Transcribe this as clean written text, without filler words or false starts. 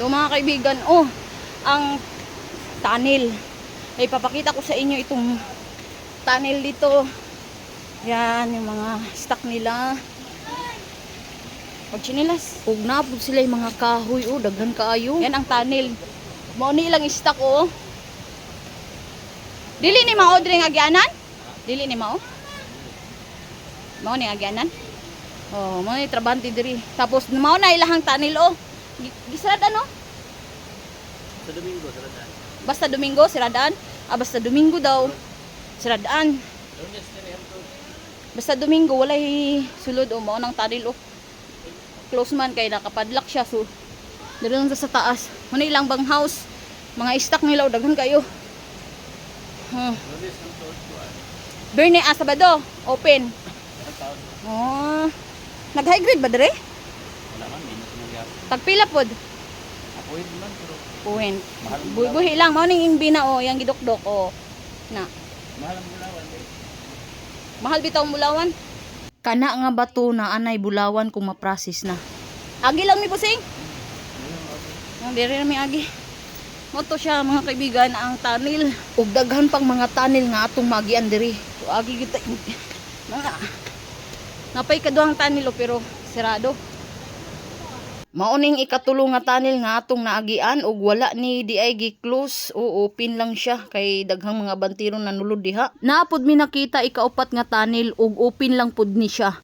So mga kaibigan, oh, ang tunnel. Ay papakita ko sa inyo itong tunnel dito. Yan, yung mga stock nila. Pag chinilas, huwag na po sila yung mga kahoy, oh, daghan kaayo. Yan ang tunnel. Mao ni ilang stock, oh. Dili ni mao diri nga agyanan? Dili ni mao? Mao ni agyanan? Oh, mao ni trabante diri. Tapos mao na ilahang tunnel, oh. Gisarad ano? Sa Domingo, siradaan. Basta Domingo, siradaan. Ah, basta Domingo daw. Siradaan. Lunes na rin to. Basta Domingo, walay sulod, oh. Mao nang tunnel, oh. Close man kay nakapadlock siya, so dito lang sa taas. Muna ilang bang house. Mga stock nila, oh, daghan kayo. Lunes ng to. Berne, Sabado, open. Ang taon. Oh. Nag-high grade ba dire? Wala man, minus na liya. Tagpila pod. Apoy man, pero Puwen. mahal ang Buhi-buhi lang. Mao ning imbina, oh, yang gidokdok, oh. Na. mahal ang bulawan. Eh. Mahal bitaw ang bulawan. Kana nga bato na anay bulawan kung ma-process na. Agi lang mi pusing. Ang diri na mi agi. Moto siya mga kaibigan ang tunnel. Ug daghan pang mga tunnel nga atong magian diri. So agi kita mga napay kaduhang tunnel, oh, pero sirado. Mauning ikatulo nga tunnel nga atong naagian ug wala ni di ay gi-close o open lang siya kay daghang mga bantiro nanulod diha. Naapod mi nakita ikaupat nga tunnel ug open lang pud ni siya.